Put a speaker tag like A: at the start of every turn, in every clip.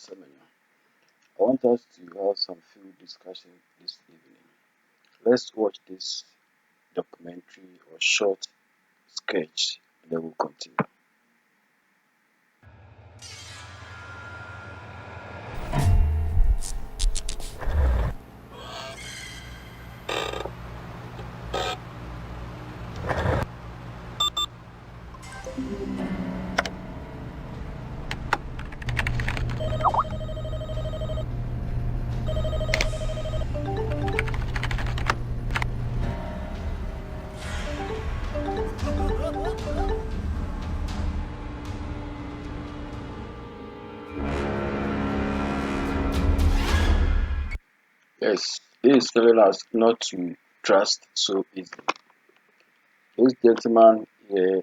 A: seminar. I want us to have some few discussion this evening. Let's watch this documentary or short sketch and then we'll continue. Yes, he is telling us not to trust so easily. This gentleman here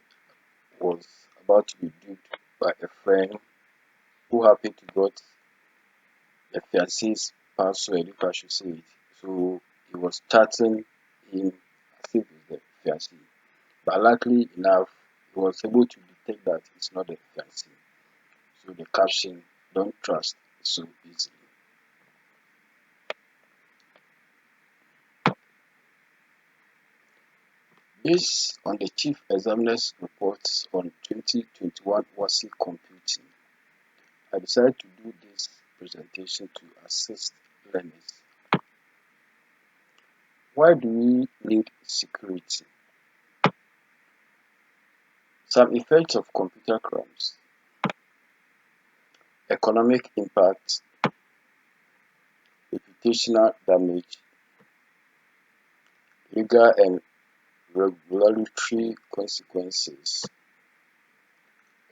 A: was about to be duped by a friend who happened to got the fiance's password, if I should say it. So he was chatting him as if it's the fiancé. But luckily enough, he was able to detect that it's not the fiancé. So the caption, don't trust so easily. Based on the Chief Examiner's reports on 2021 WASI computing, I decided to do this presentation to assist learners. Why do we need security? Some effects of computer crimes: economic impact, reputational damage, legal and regulatory consequences,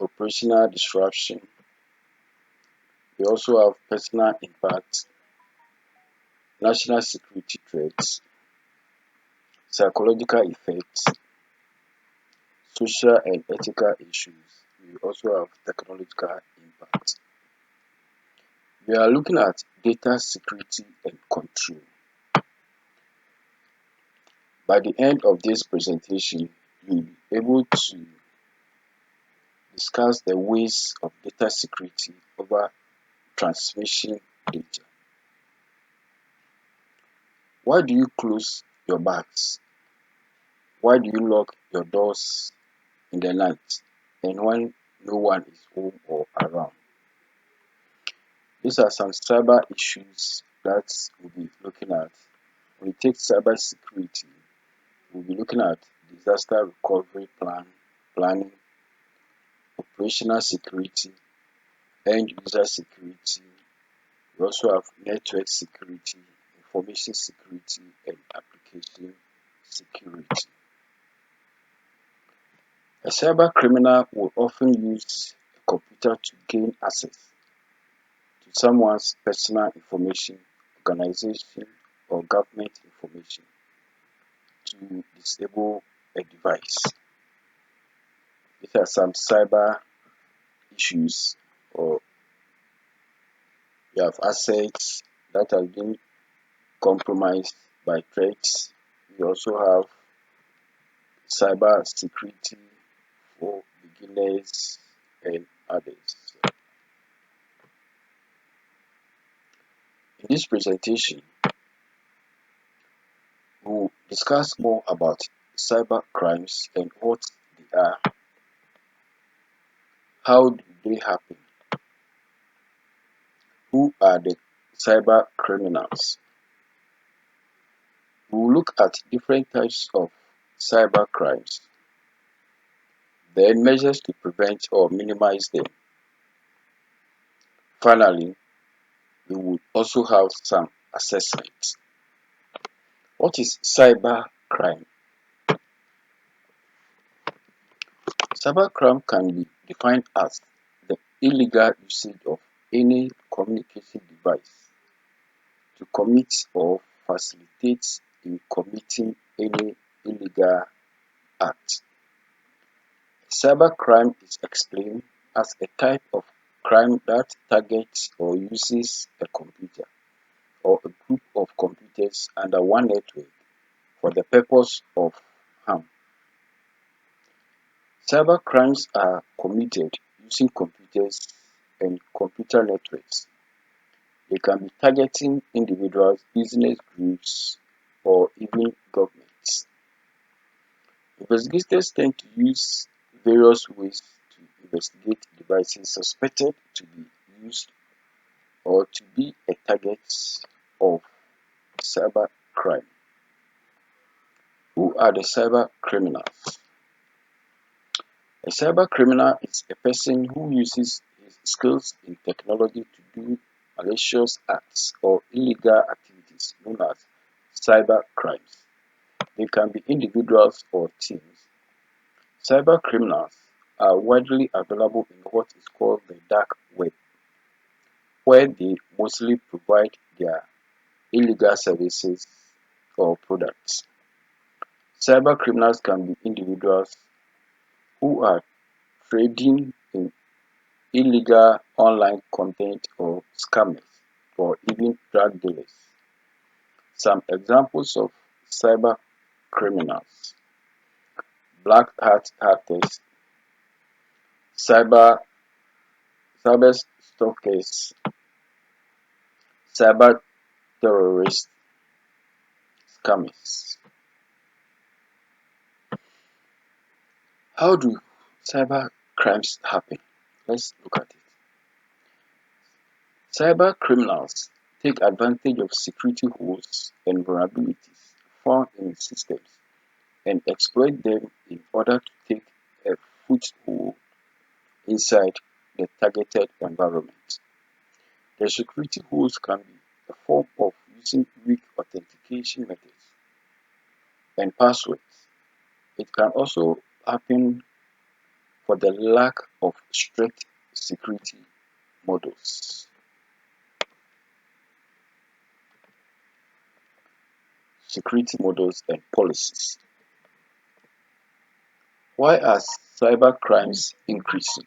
A: operational disruption. We also have personal impact, national security threats, psychological effects, social and ethical issues. We also have technological impact. We are looking at data security and control. By the end of this presentation, you'll be able to discuss the ways of data security over transmission data. Why do you close your bags? Why do you lock your doors in the night and when no one is home or around? These are some cyber issues that we'll be looking at. When we take cyber security, we'll be looking at disaster recovery planning, operational security, end user security. We also have network security, information security, and application security. A cyber criminal will often use a computer to gain access to someone's personal information, organization, or government information to disable a device. These are some cyber issues, or you have assets that have been compromised by threats. We also have cyber security for beginners and others. In this presentation, we will discuss more about cyber crimes and what they are, how do they happen, who are the cyber criminals. We will look at different types of cyber crimes, then measures to prevent or minimize them. Finally, we will also have some assessments. What is cyber crime? Cybercrime can be defined as the illegal usage of any communication device to commit or facilitate in committing any illegal act. Cybercrime is explained as a type of crime that targets or uses a computer or a group of computers under one network for the purpose of harm. Cyber crimes are committed using computers and computer networks They can be targeting individuals, business groups, or even governments. Investigators tend to use various ways to investigate devices suspected to be used or to be a target of cybercrime. Who are the cyber criminals? A cyber criminal is a person who uses his skills in technology to do malicious acts or illegal activities known as cyber crimes. They can be individuals or teams. Cyber criminals are widely available in what is called the dark web, where they mostly provide their illegal services or products. Cyber criminals can be individuals who are trading in illegal online content or scammers or even drug dealers. Some examples of cyber criminals: black hat hackers, cyber cyber stalkers, cyber terrorists, scammers. How do cyber crimes happen? Let's look at it. Cyber criminals take advantage of security holes and vulnerabilities found in systems and exploit them in order to take a foothold inside the targeted environment. The security holes can be a form of using weak authentication methods and passwords. It can also happen for the lack of strict security models. Security models and policies. Why are cyber crimes increasing?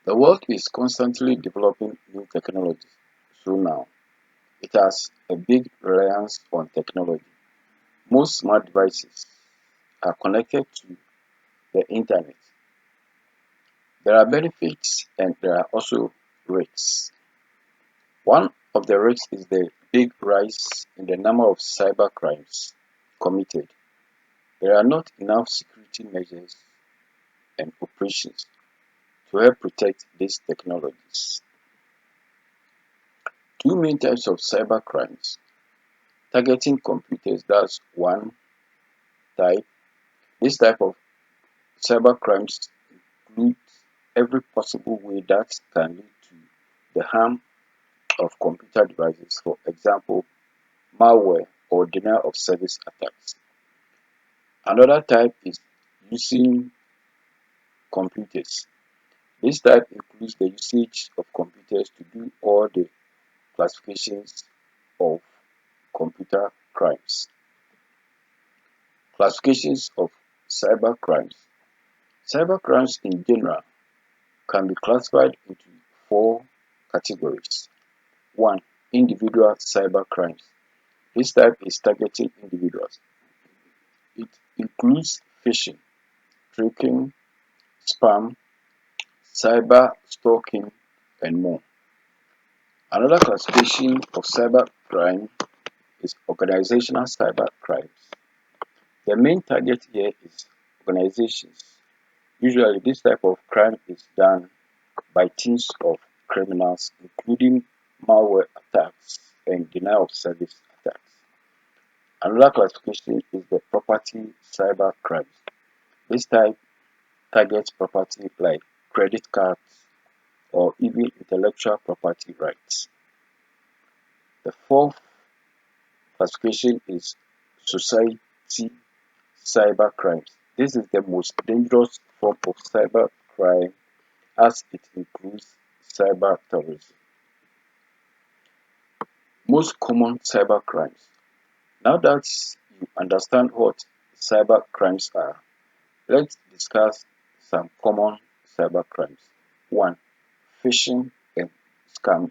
A: The world is constantly developing new technologies, so now it has a big reliance on technology. Most smart devices are connected to the internet. There are benefits and there are also risks. One of the risks is the big rise in the number of cyber crimes committed. There are not enough security measures and operations to help protect these technologies. Two main types of cyber crimes: targeting computers, that's one type. This type of cyber crimes includes every possible way that can lead to the harm of computer devices, for example, malware or denial of service attacks. Another type is using computers. This type includes the usage of computers to do all the classifications of computer crimes. Classifications of cyber crimes. Cyber crimes in general can be classified into four categories. One, individual cyber crimes. This type is targeting individuals. It includes phishing, tricking, spam, cyber stalking, and more. Another classification of cyber crime is organizational cyber crimes. The main target here is organizations. Usually, this type of crime is done by teams of criminals, including malware attacks and denial of service attacks. Another classification is the property cyber crimes. This type targets property like credit cards or even intellectual property rights. The fourth classification is society cyber crimes. This is the most dangerous form of cyber crime as it includes cyber terrorism. Most common cyber crimes. Now that you understand what cyber crimes are, let's discuss some common cyber crimes. 1. Phishing and scam.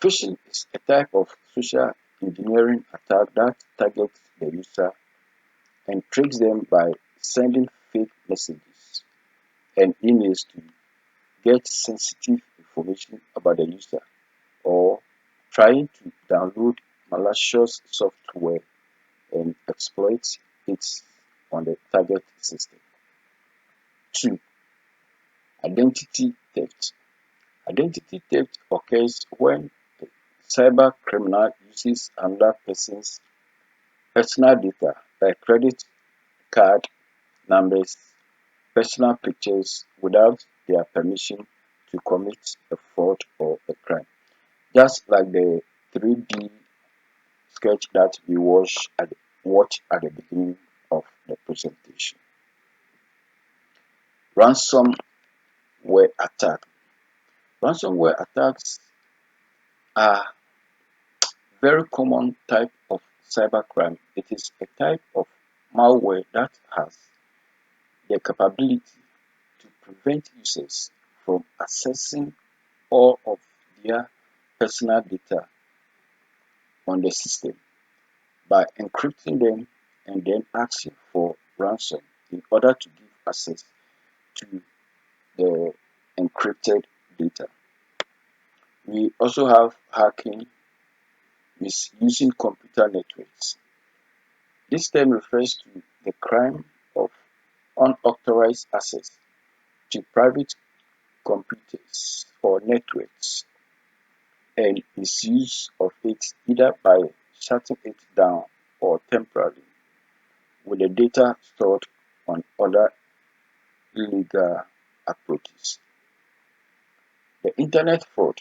A: Phishing is a type of social engineering attack that targets the user and tricks them by sending fake messages and emails to get sensitive information about the user, or trying to download malicious software and exploit it on the target system. 2. Identity theft. Identity theft occurs when a cyber criminal uses another person's personal data like credit card numbers, personal pictures without their permission to commit a fraud or a crime. Just like the 3D sketch that we watch at the beginning of the presentation. Ransomware attack. Ransomware attacks are very common type of cybercrime. It is a type of malware that has the capability to prevent users from accessing all of their personal data on the system by encrypting them and then asking for ransom in order to give access to the encrypted data. We also have hacking misusing computer networks. This term refers to the crime of unauthorized access to private computers or networks and misuse of it either by shutting it down or temporarily with the data stored on other illegal approaches. The internet fraud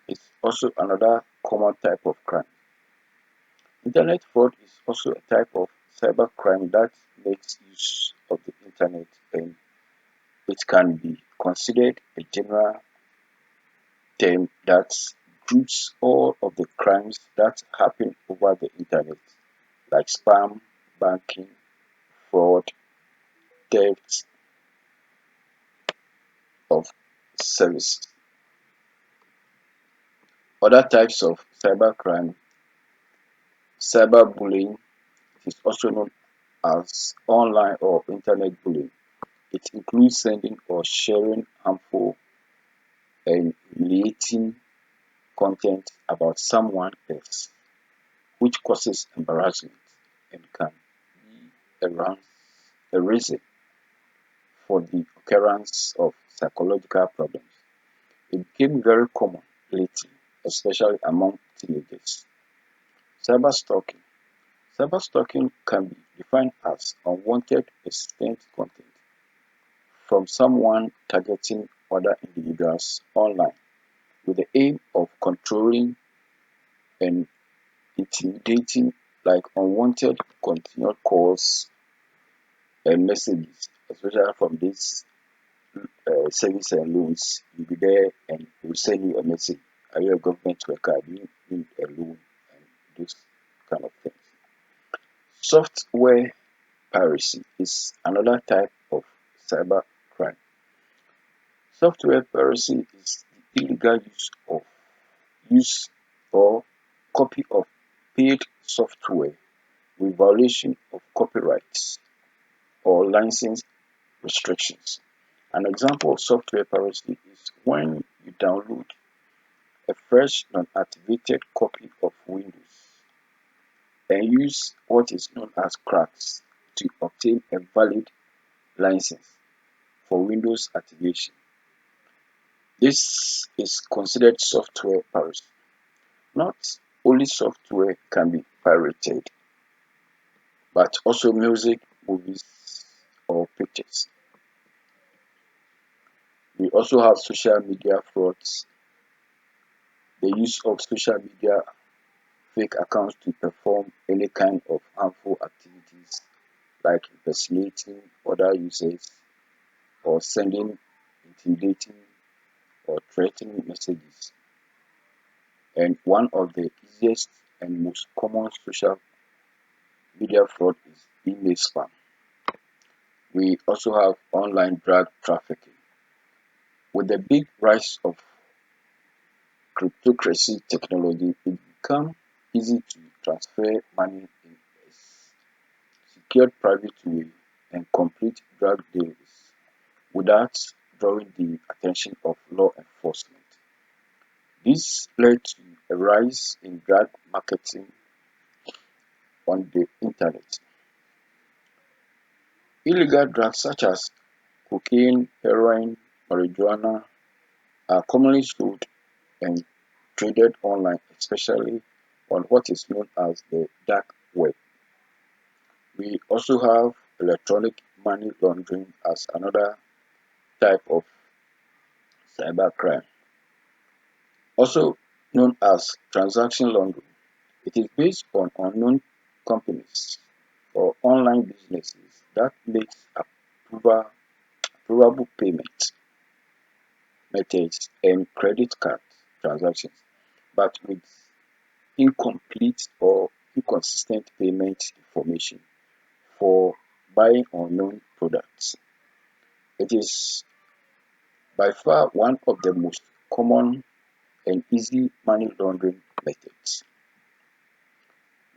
A: is also another common type of crime. Internet fraud is also a type of cybercrime that makes use of the internet, and it can be considered a general term that groups all of the crimes that happen over the internet, like spam, banking, fraud, theft of services. Other types of cybercrime, cyberbullying is also known as online or internet bullying. It includes sending or sharing harmful and humiliating content about someone else, which causes embarrassment and can be a reason for the occurrence of psychological problems. It became very common lately, especially among teenagers. Cyberstalking. Cyberstalking can be defined as unwanted persistent content from someone targeting other individuals online with the aim of controlling and intimidating, like unwanted continued calls and messages, especially from these savings and loans. You'll be there and they will send you a message. Are you a government worker? Do you need a loan? And those kind of things. Software piracy is another type of cyber crime. Software piracy is the illegal use or copy of paid software with violation of copyrights or license restrictions. An example of software piracy is when you download a fresh non-activated copy of Windows and use what is known as cracks to obtain a valid license for Windows activation. This is considered software piracy. Not only software can be pirated, but also music, movies, or pictures. We also have social media frauds, the use of social media fake accounts to perform any kind of harmful activities like impersonating other users or sending intimidating or threatening messages. And one of the easiest and most common social media fraud is email spam. We also have online drug trafficking. With the big rise of cryptocurrency technology, it became easy to transfer money in a secured private way and complete drug deals without drawing the attention of This led to a rise in drug marketing on the internet. Illegal drugs such as cocaine, heroin, marijuana are commonly sold and traded online, especially on what is known as the dark web. We also have electronic money laundering as another type of cybercrime, also known as transaction laundering. It is based on unknown companies or online businesses that makes approval, approvable payment methods and credit card transactions, but with incomplete or inconsistent payment information for buying unknown products. It is by far one of the most common and easy money laundering methods.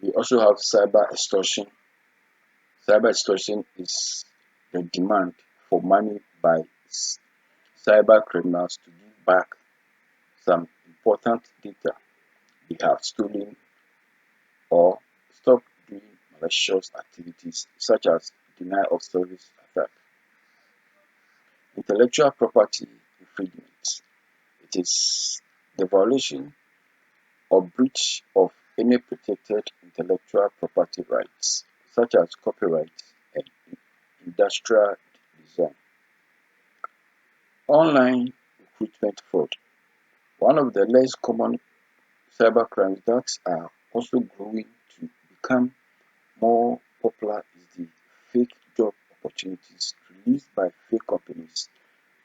A: We also have cyber extortion. Cyber extortion is the demand for money by cyber criminals to give back some important data they have stolen or stop doing malicious activities such as denial of service attack. Intellectual property infringement. It is the violation or breach of any protected intellectual property rights, such as copyright and industrial design. Online recruitment fraud. One of the less common cybercrimes that are also growing to become more popular is the fake job opportunities released by fake companies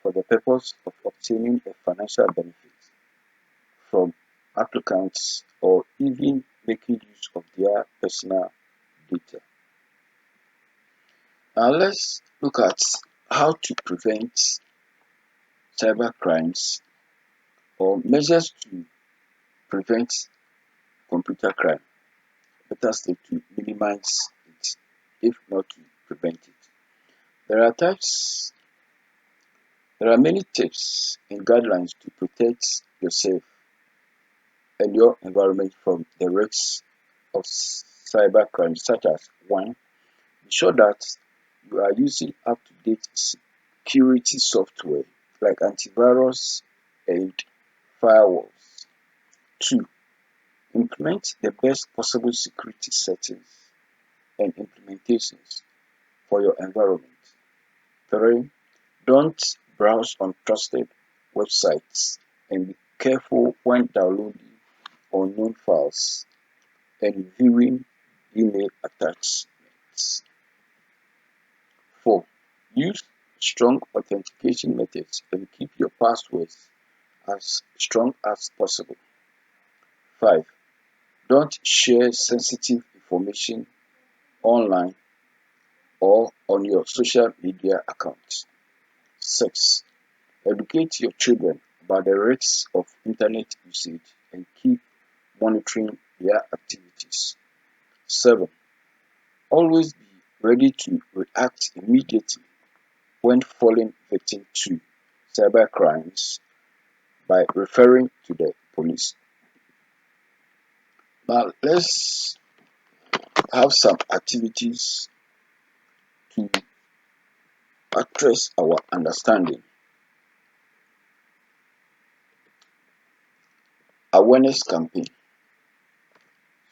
A: for the purpose of obtaining a financial benefit from applicants or even making use of their personal data. Now let's look at how to prevent cyber crimes or measures to prevent computer crime. Better step to minimize it, if not to prevent it. There are types, there are many tips and guidelines to protect yourself and your environment from the risks of cyber crime, such as one, ensure that you are using up-to-date security software like antivirus and firewalls. Two, implement the best possible security settings and implementations for your environment. Three, don't browse untrusted websites and be careful when downloading unknown files and viewing email attachments. 4. Use strong authentication methods and keep your passwords as strong as possible. 5. Don't share sensitive information online or on your social media accounts. 6. Educate your children about the risks of internet usage and keep monitoring their activities. 7. Always be ready to react immediately when falling victim to cybercrimes by referring to the police. Now, let's have some activities to address our understanding. Awareness campaign.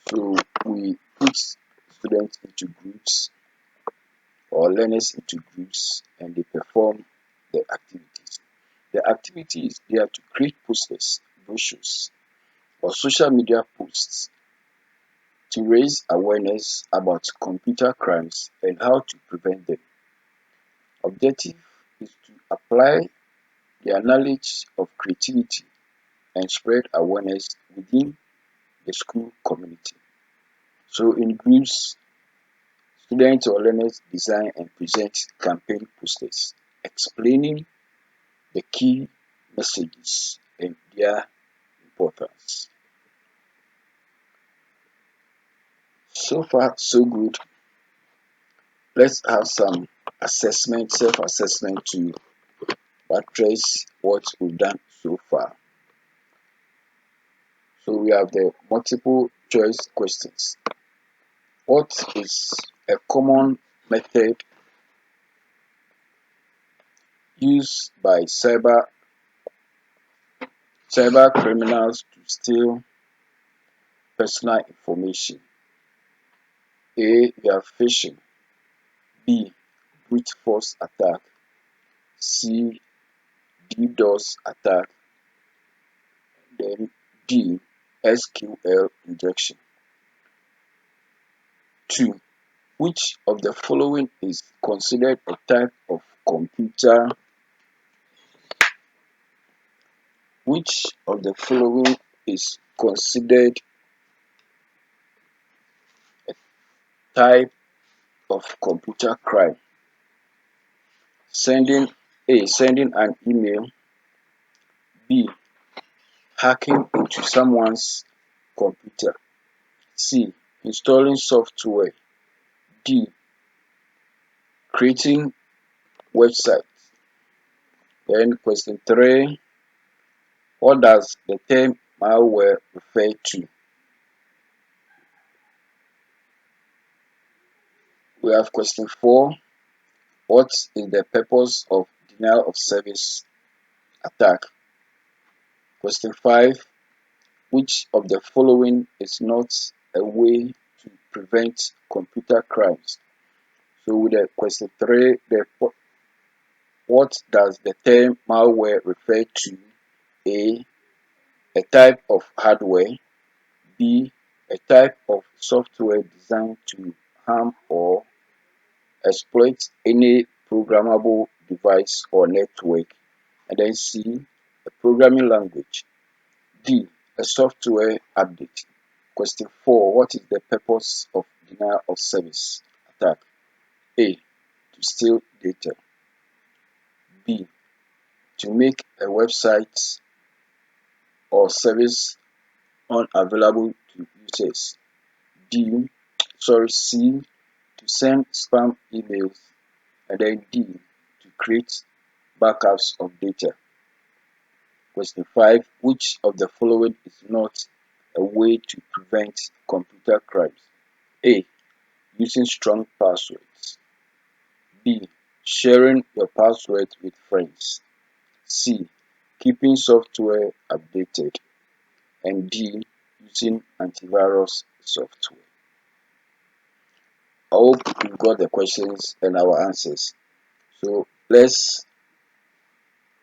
A: So, we put students into groups or learners into groups and they perform the activities. The activity is there to create posters, brochures, or social media posts to raise awareness about computer crimes and how to prevent them. Objective is to apply their knowledge of creativity and spread awareness within the school community. So in groups, students or learners design and present campaign posters explaining the key messages and their importance. So far, so good. Let's have some assessment, self-assessment to address what we've done so far. So we have the multiple choice questions. What is a common method used by cyber criminals to steal personal information? A. We have phishing. B. Brute force attack. C. DDoS attack. Then D. SQL injection. 2. Which of the following is considered a type of computer? Which of the following is considered a type of computer crime? Sending an email. B. Hacking into someone's computer. C. Installing software. D. Creating website. Then question 3. What does the term malware refer to? We have question 4. What is the purpose of denial of service attack? Question 5. Which of the following is not a way to prevent computer crimes? So with the question 3, what does the term malware refer to? A type of hardware. B. A type of software designed to harm or exploit any programmable device or network. And then C. A programming language. D. A software update. Question 4. What is the purpose of denial of service attack? A. To steal data. B. To make a website or service unavailable to users. C. To send spam emails. And then D. To create backups of data. Question 5. Which of the following is not a way to prevent computer crimes? A. Using strong passwords. B. Sharing your password with friends. C. Keeping software updated. And D. Using antivirus software. I hope you got the questions and our answers. So let's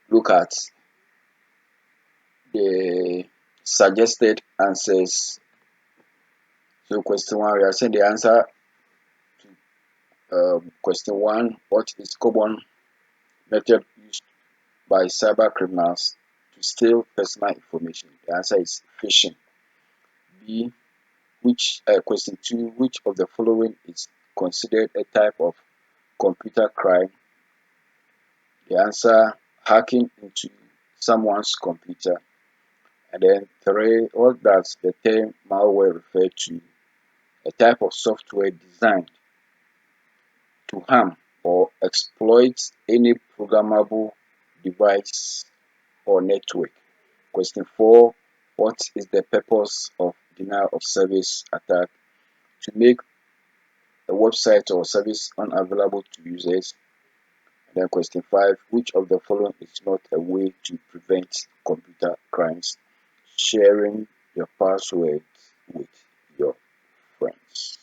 A: look at the suggested answers. So question 1, we are saying the answer to question 1, what is common method used by cyber criminals to steal personal information? The answer is phishing. B. Question 2, which of the following is considered a type of computer crime? The answer, hacking into someone's computer. And then 3, what does the term malware refer to? A type of software designed to harm or exploit any programmable device or network. Question 4, what is the purpose of denial of service attack? To make a website or service unavailable to users. And then question 5, which of the following is not a way to prevent computer crimes? Sharing your password with your friends.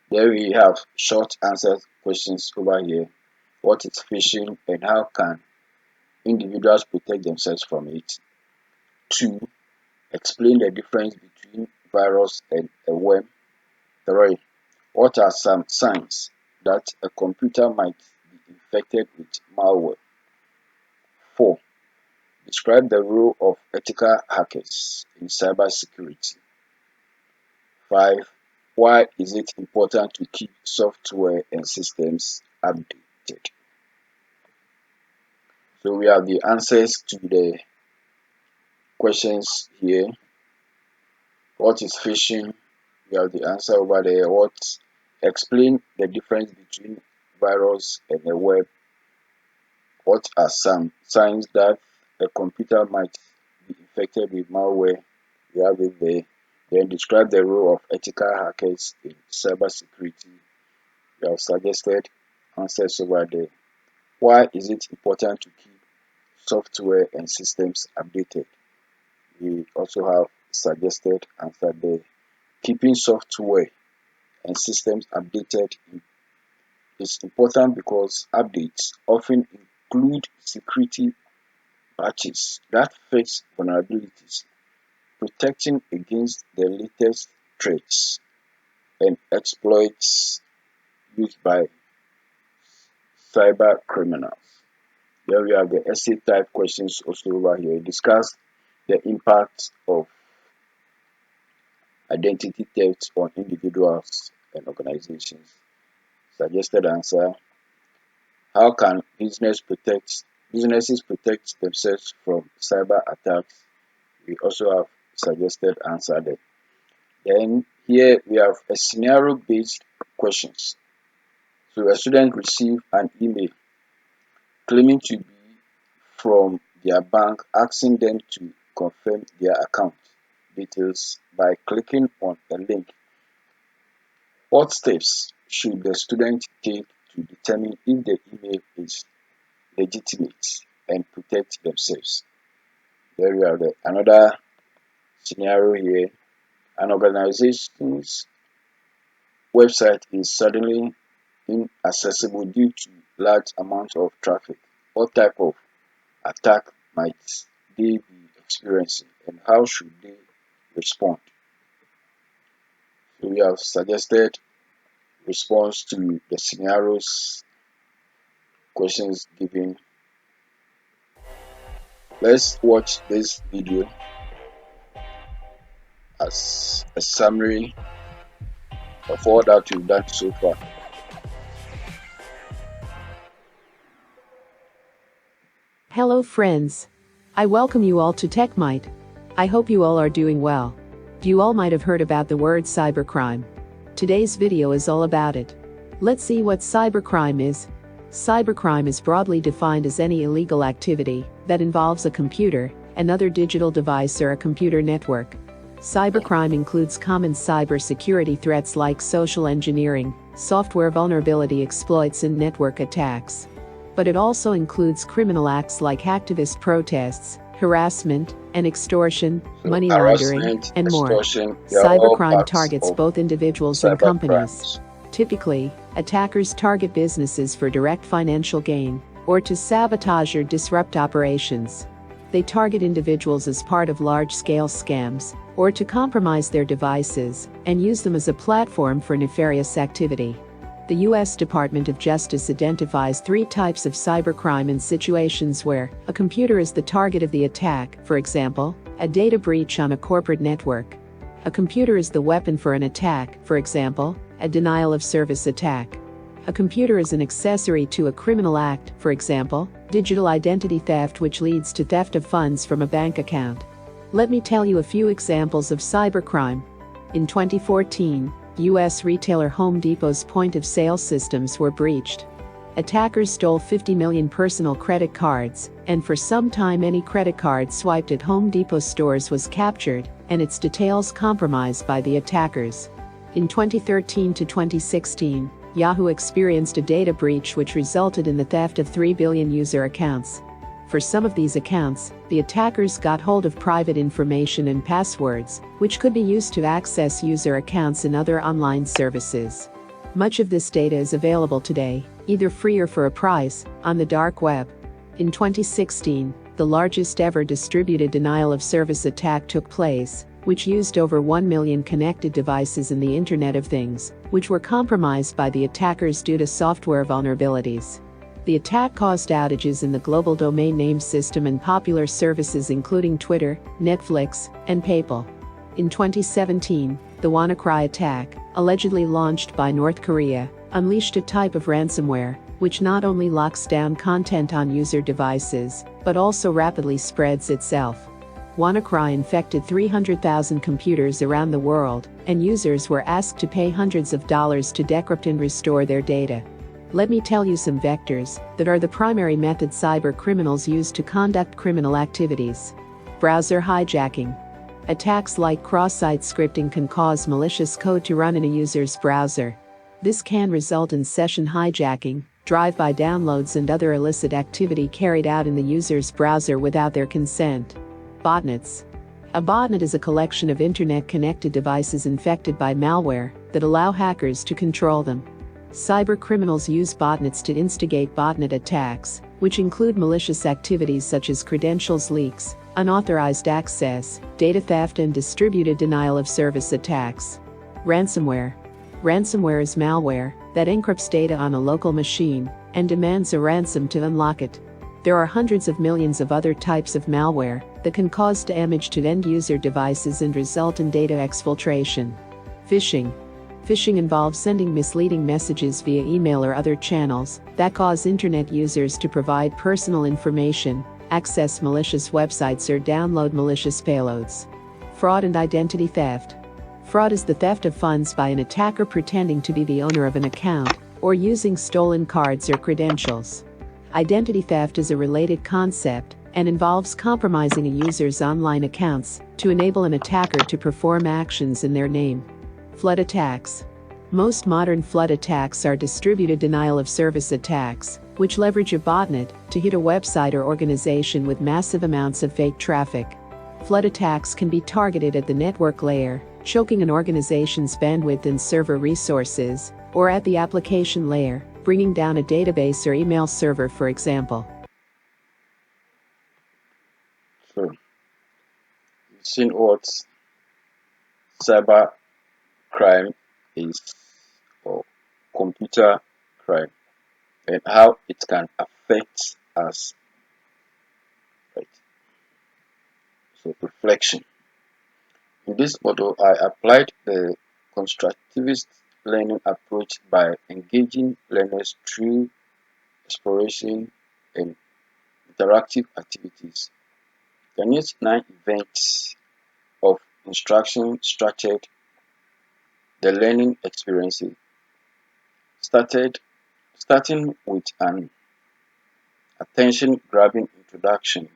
A: There we have short answer questions over here. What is phishing and how can individuals protect themselves from it? 2. Explain the difference between virus and a worm. 3. What are some signs that a computer might be infected with malware? 4. Describe the role of ethical hackers in cybersecurity. 5. Why is it important to keep software and systems updated? So we have the answers to the questions here. What is phishing? We have the answer over there. Explain the difference between virus and a web. What are some signs that a computer might be infected with malware. We have it there. Then describe the role of ethical hackers in cybersecurity. We have suggested answers over there. Why is it important to keep software and systems updated? We also have suggested answer there. Keeping software and systems updated is important because updates often include security patches that fix vulnerabilities, protecting against the latest threats and exploits used by cyber criminals. Here we have the essay type questions also over here. Discuss the impact of identity theft on individuals and organizations. Suggested answer: how can businesses protect themselves from cyber attacks? We also have suggested answer there. Then here we have a scenario based questions. So a student receive an email claiming to be from their bank asking them to confirm their account details by clicking on a link. What steps should the student take to determine if the email is legitimate and protect themselves? There we have another scenario here. An organization's website is suddenly inaccessible due to large amounts of traffic. What type of attack might they be experiencing and how should they respond? So we have suggested response to the scenarios questions given. Let's watch this video as a summary of all that we've done so far.
B: Hello friends. I welcome you all to TechMite. I hope you all are doing well. You all might have heard about the word cybercrime. Today's video is all about it. Let's see what cybercrime is. Cybercrime is broadly defined as any illegal activity that involves a computer, another digital device or a computer network. Cybercrime includes common cybersecurity threats like social engineering, software vulnerability exploits and network attacks. But it also includes criminal acts like activist protests, harassment and extortion, money laundering, and more. Cybercrime targets both individuals and companies. Typically, attackers target businesses for direct financial gain or to sabotage or disrupt operations. They target individuals as part of large-scale scams or to compromise their devices and use them as a platform for nefarious activity. The U.S. Department of Justice identifies 3 types of cybercrime in situations where a computer is the target of the attack, for example, a data breach on a corporate network. A computer is the weapon for an attack, for example, a denial of service attack. A computer is an accessory to a criminal act, for example, digital identity theft, which leads to theft of funds from a bank account. Let me tell you a few examples of cybercrime. In 2014, U.S. retailer Home Depot's point-of-sale systems were breached. Attackers stole 50 million personal credit cards, and for some time any credit card swiped at Home Depot stores was captured, and its details compromised by the attackers. In 2013 to 2016, Yahoo experienced a data breach which resulted in the theft of 3 billion user accounts. For some of these accounts, the attackers got hold of private information and passwords, which could be used to access user accounts and other online services. Much of this data is available today, either free or for a price, on the dark web. In 2016, the largest ever distributed denial of service attack took place, which used over 1 million connected devices in the Internet of Things, which were compromised by the attackers due to software vulnerabilities. The attack caused outages in the global domain name system and popular services including Twitter, Netflix, and PayPal. In 2017, the WannaCry attack, allegedly launched by North Korea, unleashed a type of ransomware, which not only locks down content on user devices, but also rapidly spreads itself. WannaCry infected 300,000 computers around the world, and users were asked to pay hundreds of dollars to decrypt and restore their data. Let me tell you some vectors that are the primary methods cyber criminals use to conduct criminal activities. Browser hijacking. Attacks like cross-site scripting can cause malicious code to run in a user's browser. This can result in session hijacking, drive-by downloads, and other illicit activity carried out in the user's browser without their consent. Botnets. A botnet is a collection of internet-connected devices infected by malware that allow hackers to control them. Cybercriminals use botnets to instigate botnet attacks, which include malicious activities such as credentials leaks, unauthorized access, data theft, and distributed denial of service attacks. Ransomware. Ransomware is malware that encrypts data on a local machine and demands a ransom to unlock it. There are hundreds of millions of other types of malware that can cause damage to end-user devices and result in data exfiltration. Phishing. Phishing involves sending misleading messages via email or other channels that cause internet users to provide personal information, access malicious websites, or download malicious payloads. Fraud and identity theft. Fraud is the theft of funds by an attacker pretending to be the owner of an account or using stolen cards or credentials. Identity theft is a related concept and involves compromising a user's online accounts to enable an attacker to perform actions in their name. Flood attacks. Most modern flood attacks are distributed denial of service attacks, which leverage a botnet to hit a website or organization with massive amounts of fake traffic. Flood attacks can be targeted at the network layer, choking an organization's bandwidth and server resources, or at the application layer, bringing down a database or email server, for example.
A: So, you've seen what cyber crime is, or computer crime, and how it can affect us. Right? So, reflection. In this model, I applied the constructivist learning approach by engaging learners through exploration and interactive activities. The next 9 events of instruction structured the learning experiences, starting with an attention-grabbing introduction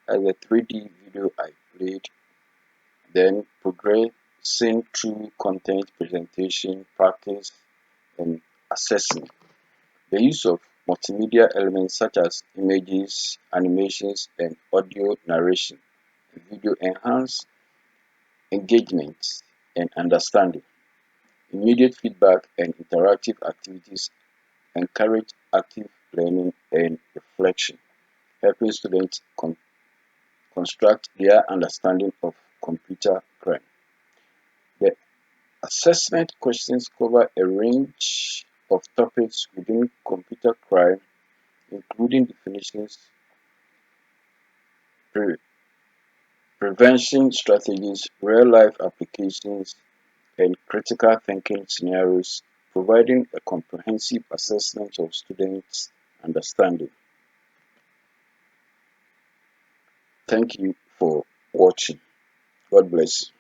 A: as a 3D video I played, then progressing through content presentation, practice, and assessment. The use of multimedia elements such as images, animations, and audio narration and video enhance engagement and understanding. Immediate feedback and interactive activities encourage active learning and reflection, helping students construct their understanding of computer crime. The assessment questions cover a range of topics within computer crime, including definitions, pre- prevention strategies, real-life applications, and critical thinking scenarios, providing a comprehensive assessment of students' understanding. Thank you for watching. God bless you.